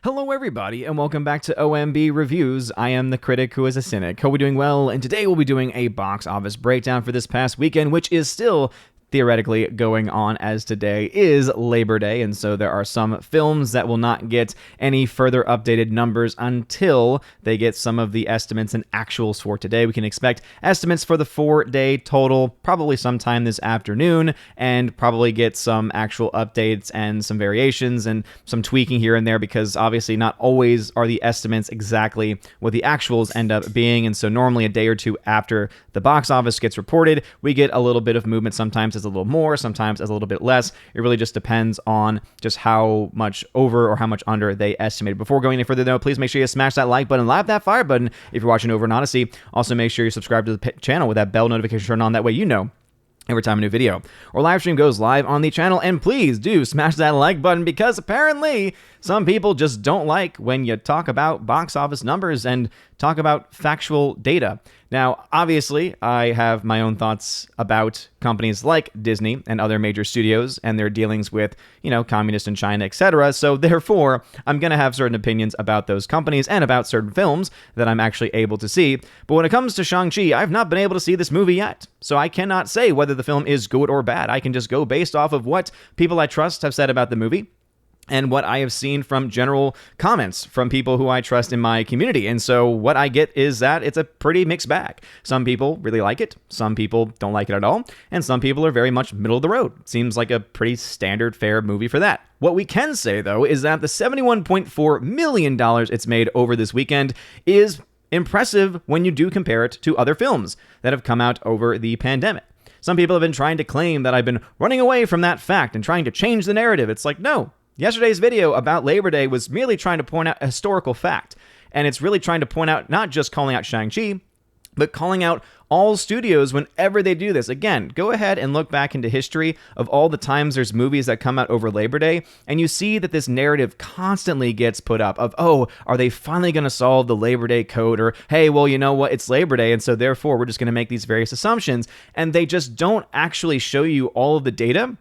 Hello everybody, and welcome back to OMB Reviews. I am the critic who is a cynic. Hope we're doing well, and today we'll be doing a box office breakdown for this past weekend, which is still theoretically going on, as today is Labor Day, and so there are some films that will not get any further updated numbers until they get some of the estimates and actuals for today. We can expect estimates for the 4-day total probably sometime this afternoon, and probably get some actual updates and some variations and some tweaking here and there, because obviously not always are the estimates exactly what the actuals end up being, and so normally a day or two after the box office gets reported, we get a little bit of movement. Sometimes it's a little more, sometimes it's a little bit less. It really just depends on just how much over or how much under they estimated. Before going any further though, please make sure you smash that like button, lap that fire button if you're watching over in Odyssey. Also make sure you subscribe to the channel with that bell notification turned on, that way you know every time a new video or live stream goes live on the channel. And please do smash that like button, because apparently some people just don't like when you talk about box office numbers and talk about factual data. Now, obviously, I have my own thoughts about companies like Disney and other major studios and their dealings with, communists in China, etc. So therefore, I'm going to have certain opinions about those companies and about certain films that I'm actually able to see. But when it comes to Shang-Chi, I've not been able to see this movie yet. So I cannot say whether the film is good or bad. I can just go based off of what people I trust have said about the movie, and what I have seen from general comments from people who I trust in my community. And so what I get is that it's a pretty mixed bag. Some people really like it, some people don't like it at all, and some people are very much middle of the road. Seems like a pretty standard fair movie for that. What we can say, though, is that the $71.4 million it's made over this weekend is impressive when you do compare it to other films that have come out over the pandemic. Some people have been trying to claim that I've been running away from that fact and trying to change the narrative. It's like, no. Yesterday's video about Labor Day was merely trying to point out a historical fact, and it's really trying to point out not just calling out Shang-Chi, but calling out all studios whenever they do this. Again, go ahead and look back into history of all the times there's movies that come out over Labor Day, and you see that this narrative constantly gets put up of, oh, are they finally going to solve the Labor Day code? Or, hey, well, you know what, it's Labor Day, and so therefore we're just going to make these various assumptions, and they just don't actually show you all of the data.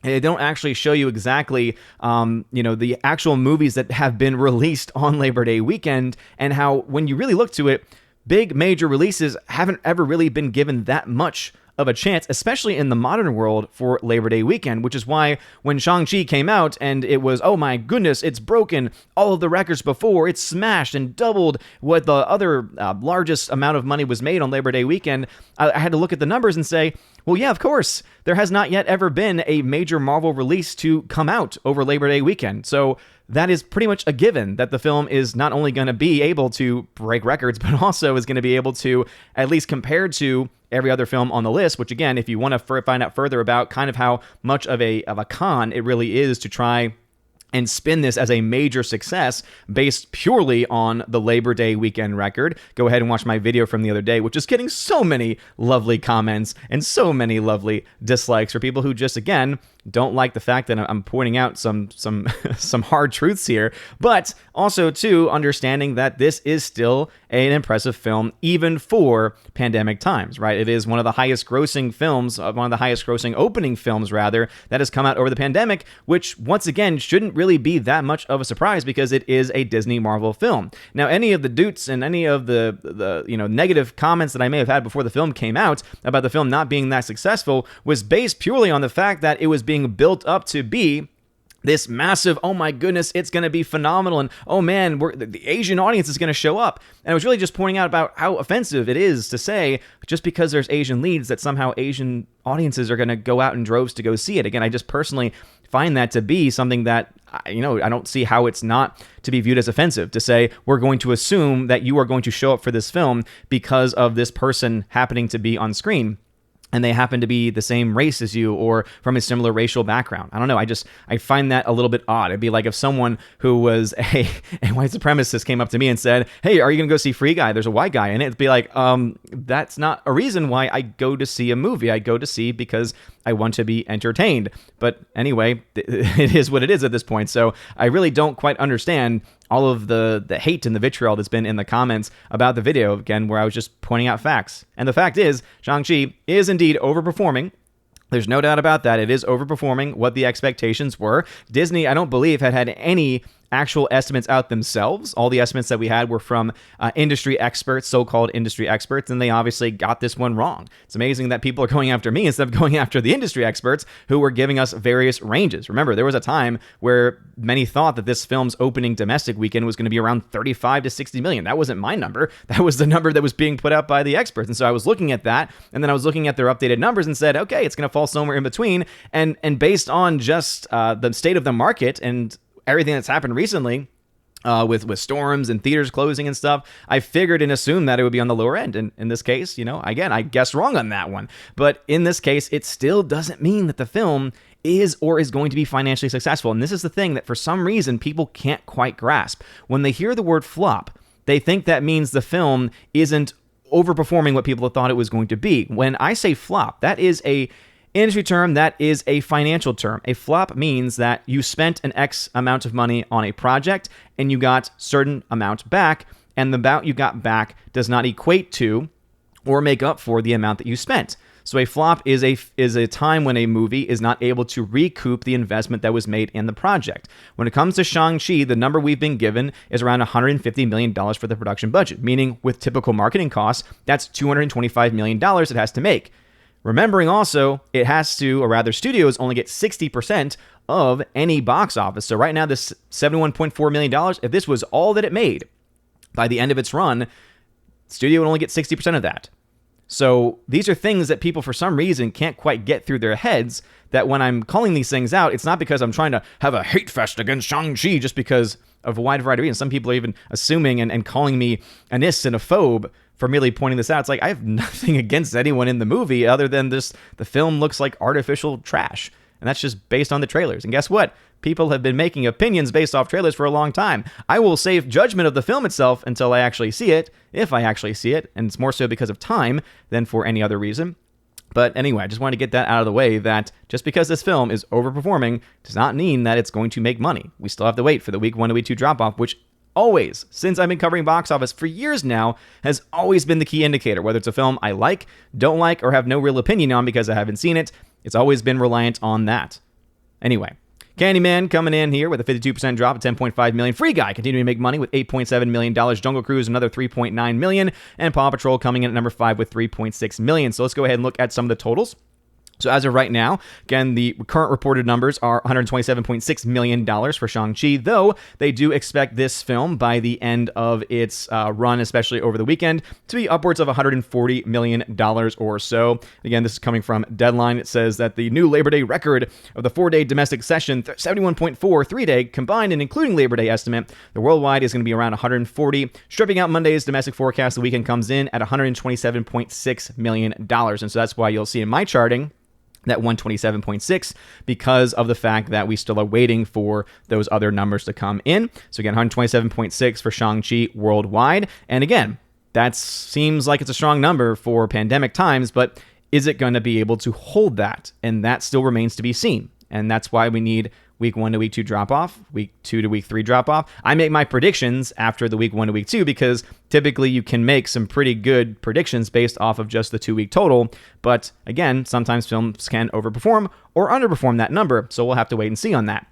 They don't actually show you exactly, the actual movies that have been released on Labor Day weekend, and how, when you really look to it, big major releases haven't ever really been given that much of a chance, especially in the modern world, for Labor Day weekend, which is why when Shang-Chi came out and it was, oh my goodness, it's broken all of the records before, it's smashed and doubled what the other largest amount of money was made on Labor Day weekend, I had to look at the numbers and say, well, yeah, of course, there has not yet ever been a major Marvel release to come out over Labor Day weekend. So that is pretty much a given that the film is not only going to be able to break records, but also is going to be able to, at least compared to every other film on the list, which again, if you want to find out further about kind of how much of a con it really is to try and spin this as a major success based purely on the Labor Day weekend record, go ahead and watch my video from the other day, which is getting so many lovely comments and so many lovely dislikes for people who just, again, don't like the fact that I'm pointing out some some hard truths here, but also too understanding that this is still an impressive film even for pandemic times, right? It is one of the highest grossing films, one of the highest grossing opening films rather, that has come out over the pandemic, which once again shouldn't really be that much of a surprise because it is a Disney Marvel film. Now, any of the doots and any of the negative comments that I may have had before the film came out about the film not being that successful was based purely on the fact that it was being built up to be this massive, oh my goodness, it's going to be phenomenal, and oh man, the Asian audience is going to show up. And I was really just pointing out about how offensive it is to say, just because there's Asian leads, that somehow Asian audiences are going to go out in droves to go see it. Again, I just personally find that to be something that, I don't see how it's not to be viewed as offensive, to say, we're going to assume that you are going to show up for this film because of this person happening to be on screen, and they happen to be the same race as you or from a similar racial background. I don't know. I find that a little bit odd. It'd be like if someone who was a white supremacist came up to me and said, hey, are you going to go see Free Guy? There's a white guy in it. It'd be like, that's not a reason why I go to see a movie. I go to see because I want to be entertained. But anyway, it is what it is at this point. So I really don't quite understand all of the hate and the vitriol that's been in the comments about the video, again, where I was just pointing out facts. And the fact is, Shang-Chi is indeed overperforming. There's no doubt about that. It is overperforming what the expectations were. Disney, I don't believe, had any actual estimates out themselves. All the estimates that we had were from industry experts, so-called industry experts, and they obviously got this one wrong. It's amazing that people are going after me instead of going after the industry experts who were giving us various ranges. Remember, there was a time where many thought that this film's opening domestic weekend was going to be around 35 to 60 million. That wasn't my number. That was the number that was being put out by the experts. And so I was looking at that, and then I was looking at their updated numbers and said, okay, it's going to fall somewhere in between. And based on just the state of the market and everything that's happened recently, with storms and theaters closing and stuff, I figured and assumed that it would be on the lower end. And in this case, again, I guessed wrong on that one. But in this case, it still doesn't mean that the film is or is going to be financially successful. And this is the thing that for some reason people can't quite grasp. When they hear the word flop, they think that means the film isn't overperforming what people thought it was going to be. When I say flop, that is a industry term, that is a financial term. A flop means that you spent an X amount of money on a project and you got certain amount back, and the amount you got back does not equate to or make up for the amount that you spent. So a flop is a time when a movie is not able to recoup the investment that was made in the project. When it comes to Shang-Chi, the number we've been given is around $150 million for the production budget, meaning with typical marketing costs, that's $225 million it has to make. Remembering also, it has to, or rather studios only get 60% of any box office. So right now, this $71.4 million, if this was all that it made by the end of its run, studio would only get 60% of that. So these are things that people for some reason can't quite get through their heads, that when I'm calling these things out, it's not because I'm trying to have a hate fest against Shang-Chi just because of a wide variety of reasons. Some people are even assuming and calling me an ist and a phobe for merely pointing this out. It's like I have nothing against anyone in the movie other than this. The film looks like artificial trash, and that's just based on the trailers. And guess what? People have been making opinions based off trailers for a long time. I will save judgment of the film itself until I actually see it, if I actually see it, and it's more so because of time than for any other reason. But anyway, I just wanted to get that out of the way, that just because this film is overperforming does not mean that it's going to make money. We still have to wait for the week 1 to week 2 drop-off, which always, since I've been covering box office for years now, has always been the key indicator. Whether it's a film I like, don't like, or have no real opinion on because I haven't seen it, it's always been reliant on that. Anyway, Candyman coming in here with a 52% drop at $10.5 million. Free Guy continuing to make money with $8.7 million. Jungle Cruise another $3.9 million. And Paw Patrol coming in at number 5 with $3.6 million. So let's go ahead and look at some of the totals. So as of right now, again, the current reported numbers are $127.6 million for Shang-Chi, though they do expect this film by the end of its run, especially over the weekend, to be upwards of $140 million or so. Again, this is coming from Deadline. It says that the new Labor Day record of the 4-day domestic session, 71.4 3-day combined and including Labor Day estimate, the worldwide is going to be around 140. Stripping out Monday's domestic forecast, the weekend comes in at $127.6 million. And so that's why you'll see in my charting that 127.6, because of the fact that we still are waiting for those other numbers to come in. So again, 127.6 for Shang-Chi worldwide. And again, that seems like it's a strong number for pandemic times, but is it going to be able to hold that? And that still remains to be seen. And that's why we need week 1 to week 2 drop off, week 2 to week 3 drop off. I make my predictions after the week 1 to week 2 because typically you can make some pretty good predictions based off of just the 2-week total. But again, sometimes films can overperform or underperform that number. So we'll have to wait and see on that.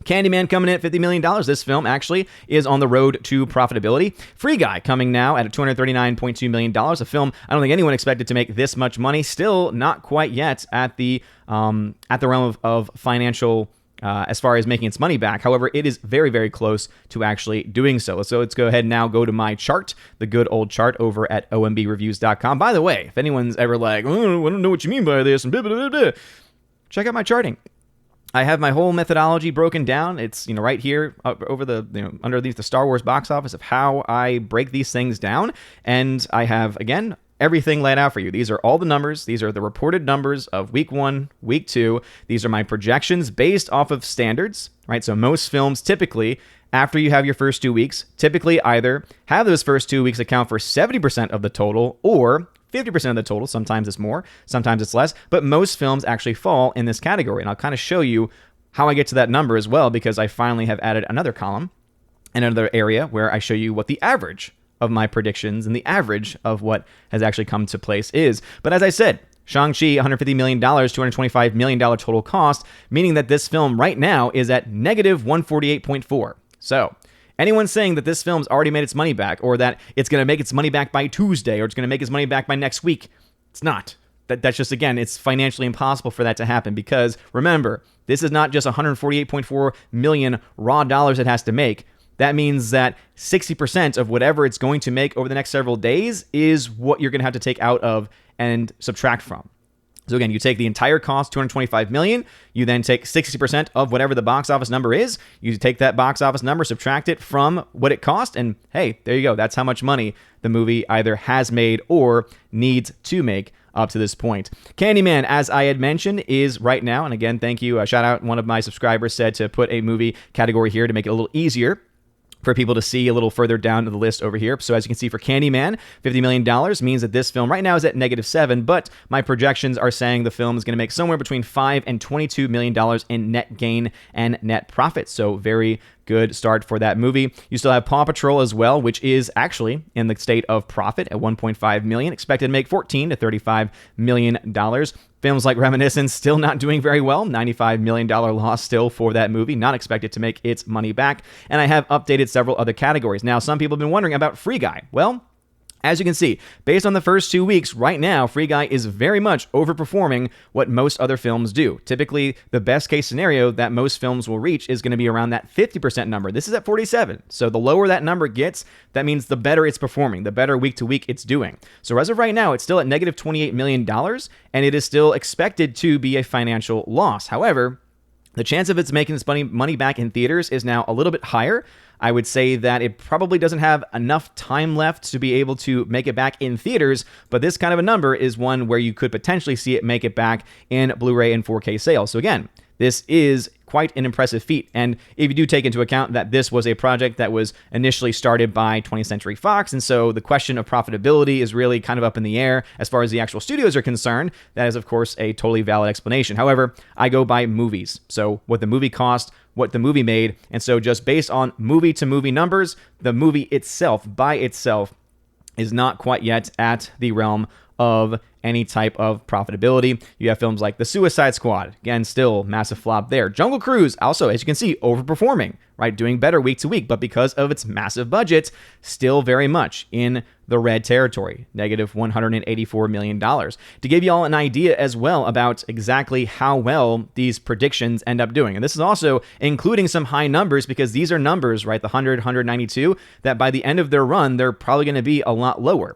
Candyman coming in at $50 million. This film actually is on the road to profitability. Free Guy coming now at $239.2 million. A film I don't think anyone expected to make this much money. Still not quite yet at the realm of financial as far as making its money back. However, it is very, very close to actually doing so. So let's go ahead and now go to my chart, the good old chart over at OMBReviews.com. By the way, if anyone's ever like, oh, I don't know what you mean by this, and blah, blah, blah, blah, check out my charting. I have my whole methodology broken down. It's, right here over the, underneath the Star Wars box office of how I break these things down. And I have, again, everything laid out for you. These are all the numbers. These are the reported numbers of week 1, week 2. These are my projections based off of standards, right? So most films typically, after you have your first 2 weeks, typically either have those first 2 weeks account for 70% of the total or 50% of the total. Sometimes it's more, sometimes it's less, but most films actually fall in this category. And I'll kind of show you how I get to that number as well, because I finally have added another column, another area where I show you what the average of my predictions and the average of what has actually come to place is. But as I said, Shang-Chi, $150 million, $225 million total cost, meaning that this film right now is at negative 148.4. So anyone saying that this film's already made its money back, or that it's going to make its money back by Tuesday, or it's going to make its money back by next week, it's not. That's just, again, it's financially impossible for that to happen, because remember, this is not just 148.4 million raw dollars it has to make. That means that 60% of whatever it's going to make over the next several days is what you're going to have to take out of and subtract from. So again, you take the entire cost, $225 million, you then take 60% of whatever the box office number is, you take that box office number, subtract it from what it cost, and hey, there you go. That's how much money the movie either has made or needs to make up to this point. Candyman, as I had mentioned, is right now, and again, thank you, shout out, one of my subscribers said to put a movie category here to make it a little easier for people to see a little further down to the list over here. So as you can see for Candyman, $50 million means that this film right now is at -7, but my projections are saying the film is going to make somewhere between $5 and $22 million in net gain and net profit. So very good start for that movie. You still have Paw Patrol as well, which is actually in the state of profit at $1.5 million, expected to make $14 to $35 million. Films like Reminiscence still not doing very well, $95 million loss still for that movie, not expected to make its money back. And I have updated several other categories. Now, some people have been wondering about Free Guy. Well, as you can see, based on the first 2 weeks, right now, Free Guy is very much overperforming what most other films do. Typically, the best case scenario that most films will reach is going to be around that 50% number. This is at 47. So the lower that number gets, that means the better it's performing, the better week to week it's doing. So as of right now, it's still at negative $28 million, and it is still expected to be a financial loss. However, the chance of it's making its money back in theaters is now a little bit higher. I would say that it probably doesn't have enough time left to be able to make it back in theaters, but this kind of a number is one where you could potentially see it make it back in Blu-ray and 4K sales. So again, this is quite an impressive feat. And if you do take into account that this was a project that was initially started by 20th Century Fox, and so the question of profitability is really kind of up in the air as far as the actual studios are concerned, that is, of course, a totally valid explanation. However, I go by movies. So what the movie cost, what the movie made, and so just based on movie-to-movie numbers, the movie itself, by itself, is not quite yet at the realm of any type of profitability. You have films like The Suicide Squad, again, still massive flop there. Jungle Cruise, also, as you can see, overperforming, right? Doing better week to week, but because of its massive budget, still very much in the red territory, negative $184 million. To give you all an idea as well about exactly how well these predictions end up doing. And this is also including some high numbers, because these are numbers, right? The 100, 192, that by the end of their run, they're probably going to be a lot lower,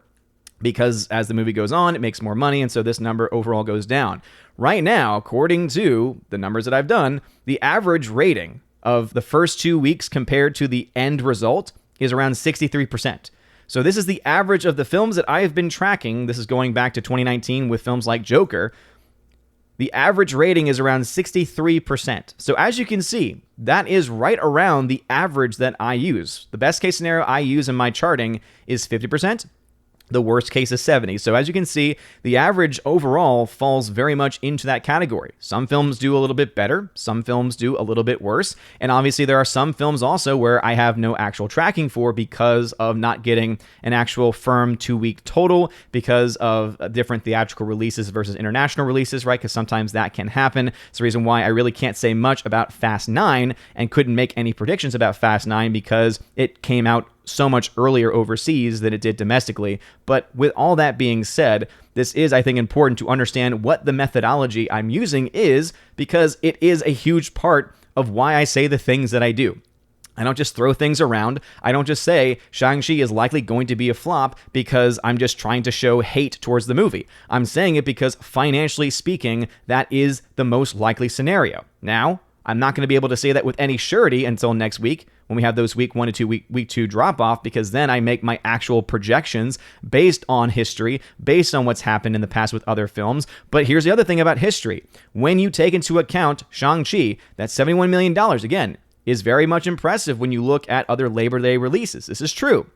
because as the movie goes on, it makes more money, and so this number overall goes down. Right now, according to the numbers that I've done, the average rating of the first 2 weeks compared to the end result is around 63%. So this is the average of the films that I have been tracking. This is going back to 2019 with films like Joker. The average rating is around 63%. So as you can see, that is right around the average that I use. The best case scenario I use in my charting is 50%. The worst case is 70. So as you can see, the average overall falls very much into that category. Some films do a little bit better. Some films do a little bit worse. And obviously there are some films also where I have no actual tracking for because of not getting an actual firm 2-week total because of different theatrical releases versus international releases, right? Because sometimes that can happen. It's the reason why I really can't say much about Fast 9 and couldn't make any predictions about Fast 9 because it came out so much earlier overseas than it did domestically. But with all that being said, this is, I think, important to understand what the methodology I'm using is, because it is a huge part of why I say the things that I do. I don't just throw things around. I don't just say Shang-Chi is likely going to be a flop because I'm just trying to show hate towards the movie. I'm saying it because financially speaking, that is the most likely scenario. Now, I'm not going to be able to say that with any surety until next week when we have those week 1 to week 2 drop off, because then I make my actual projections based on history, based on what's happened in the past with other films. But here's the other thing about history. When you take into account Shang-Chi, that $71 million, again, is very much impressive when you look at other Labor Day releases. This is true.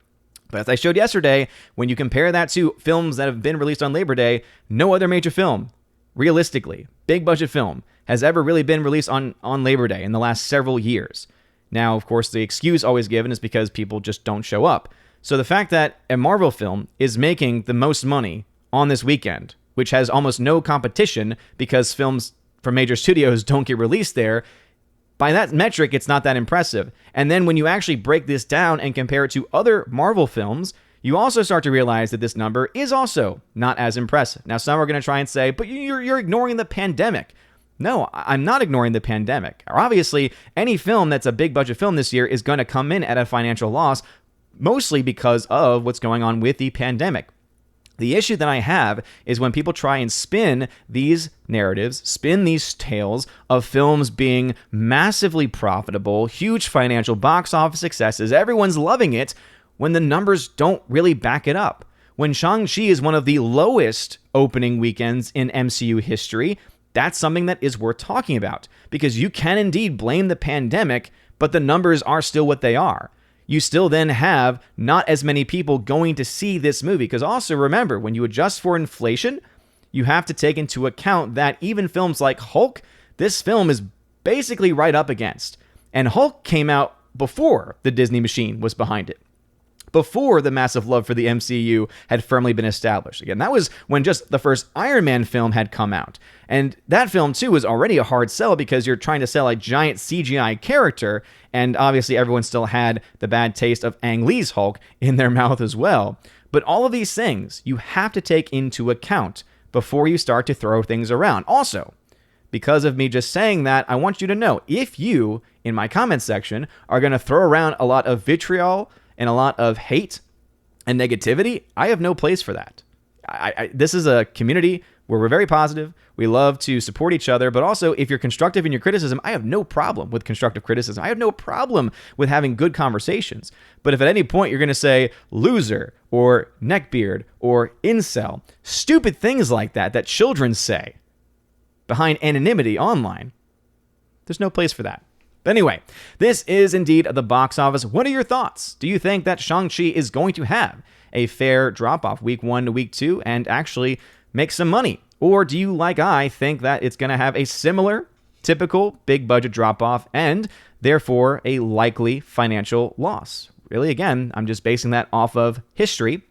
But as I showed yesterday, when you compare that to films that have been released on Labor Day, no other major film, realistically, big budget film, has ever really been released on Labor Day in the last several years. Now, of course, the excuse always given is because people just don't show up. So the fact that a Marvel film is making the most money on this weekend, which has almost no competition because films from major studios don't get released there, By that metric, it's not that impressive. And then when you actually break this down and compare it to other Marvel films, you also start to realize that this number is also not as impressive. Now, some are going to try and say, but you're ignoring the pandemic. No, I'm not ignoring the pandemic. Obviously, any film that's a big budget film this year is going to come in at a financial loss, mostly because of what's going on with the pandemic. The issue that I have is when people try and spin these narratives, spin these tales of films being massively profitable, huge financial box office successes, everyone's loving it, when the numbers don't really back it up. When Shang-Chi is one of the lowest opening weekends in MCU history, that's something that is worth talking about, because you can indeed blame the pandemic, but the numbers are still what they are. You still then have not as many people going to see this movie, because also remember, when you adjust for inflation, you have to take into account that even films like Hulk, this film is basically right up against. And Hulk came out before the Disney machine was behind it, before the massive love for the MCU had firmly been established. Again, that was when just the first Iron Man film had come out. And that film, too, was already a hard sell because you're trying to sell a giant CGI character, and obviously everyone still had the bad taste of Ang Lee's Hulk in their mouth as well. But all of these things you have to take into account before you start to throw things around. Also, because of me just saying that, I want you to know, if you, in my comment section, are going to throw around a lot of vitriol and a lot of hate and negativity, I have no place for that. This is a community where we're very positive. We love to support each other, but also if you're constructive in your criticism, I have no problem with constructive criticism. I have no problem with having good conversations. But if at any point you're going to say loser or neckbeard or incel, stupid things like that that children say behind anonymity online, there's no place for that. But anyway, this is indeed the box office. What are your thoughts? Do you think that Shang-Chi is going to have a fair drop-off week 1 to week 2 and actually make some money? Or do you, like I, think that it's going to have a similar, typical, big-budget drop-off and, therefore, a likely financial loss? Really, again, I'm just basing that off of history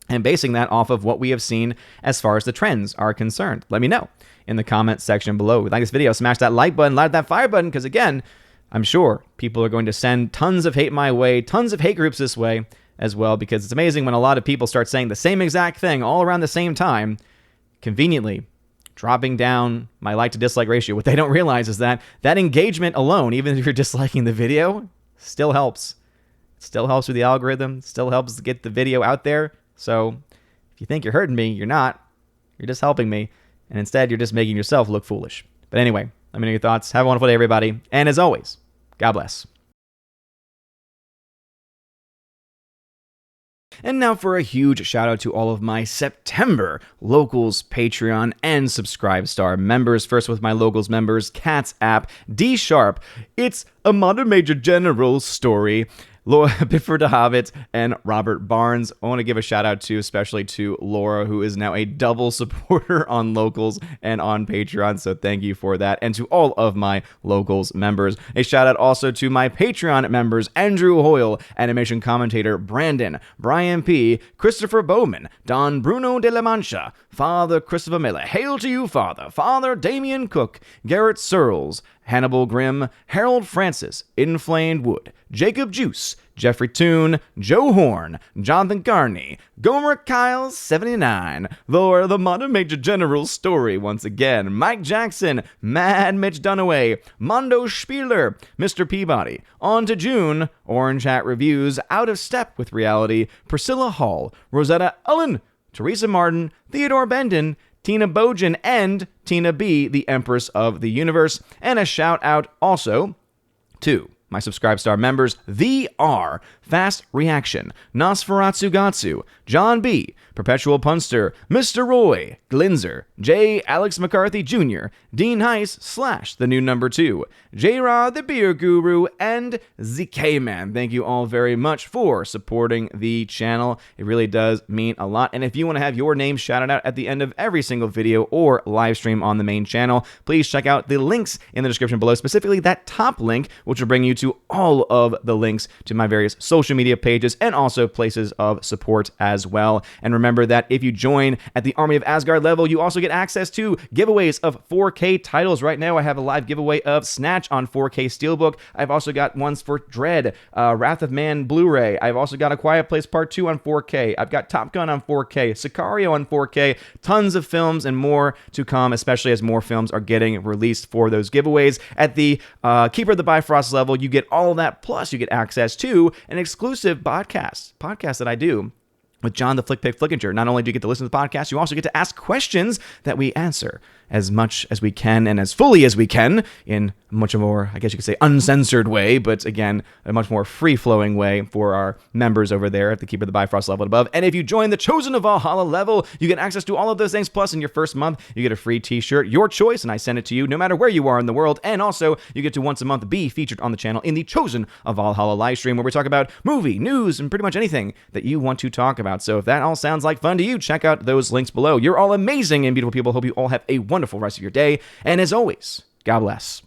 and basing that off of what we have seen as far as the trends are concerned. Let me know in the comment section below. If you like this video, smash that like button, light that fire button, because, again, I'm sure people are going to send tons of hate my way, tons of hate groups this way as well, because it's amazing when a lot of people start saying the same exact thing all around the same time, conveniently dropping down my like to dislike ratio. What they don't realize is that engagement alone, even if you're disliking the video, still helps. It still helps with the algorithm, still helps to get the video out there. So if you think you're hurting me, you're not. You're just helping me. And instead, you're just making yourself look foolish. But anyway, let me know your thoughts. Have a wonderful day, everybody. And as always, God bless. And now for a huge shout out to all of my September Locals Patreon and Subscribe Star members. First with my Locals members, Cats App, D Sharp, It's a Modern Major General Story, Laura Bifford Hobbit, and Robert Barnes. I want to give a shout out to, especially to Laura, who is now a double supporter on Locals and on Patreon, so thank you for that. And to all of my Locals members. A shout out also to my Patreon members, Andrew Hoyle, animation commentator Brandon, Brian P., Christopher Bowman, Don Bruno de la Mancha, Father Christopher Miller, Hail to you, Father, Father Damian Cook, Garrett Searles, Hannibal Grimm, Harold Francis, Inflamed Wood, Jacob Juice, Jeffrey Toon, Joe Horn, Jonathan Carney, Gomer Kyle 79, Laura the Modern Major General Story once again, Mike Jackson, Mad Mitch Dunaway, Mondo Spieler, Mr. Peabody, On to June, Orange Hat Reviews, Out of Step with Reality, Priscilla Hall, Rosetta Ullen, Teresa Martin, Theodore Bendon, Tina Bojan, and Tina B., the Empress of the Universe. And a shout out also to my Subscribe Star members, The R, Fast Reaction, Nosferatu Gatsu, John B., Perpetual Punster, Mr. Roy, Glinzer, J. Alex McCarthy Jr., Dean Heiss / the new number 2, J-Rod the Beer Guru, and ZK-Man. Thank you all very much for supporting the channel. It really does mean a lot. And if you want to have your name shouted out at the end of every single video or live stream on the main channel, please check out the links in the description below, specifically that top link, which will bring you to all of the links to my various social media pages and also places of support as well. And remember that if you join at the Army of Asgard level, you also get access to giveaways of 4K titles. Right now, I have a live giveaway of Snatch on 4K Steelbook. I've also got ones for Dread, Wrath of Man Blu-ray. I've also got A Quiet Place Part 2 on 4K. I've got Top Gun on 4K, Sicario on 4K, tons of films and more to come, especially as more films are getting released for those giveaways. At the Keeper of the Bifrost level, you get all of that, plus you get access to an exclusive podcast that I do with John the Flick Pick Flickinger. Not only do you get to listen to the podcast, you also get to ask questions that we answer as much as we can and as fully as we can in a much more, I guess you could say, uncensored way, but again, a much more free-flowing way for our members over there at the Keeper of the Bifrost level and above. And if you join the Chosen of Valhalla level, you get access to all of those things. Plus, in your first month, you get a free t-shirt, your choice, and I send it to you no matter where you are in the world. And also, you get to once a month be featured on the channel in the Chosen of Valhalla live stream, where we talk about movie, news, and pretty much anything that you want to talk about. So if that all sounds like fun to you, check out those links below. You're all amazing and beautiful people. Hope you all have a wonderful rest of your day. And as always, God bless.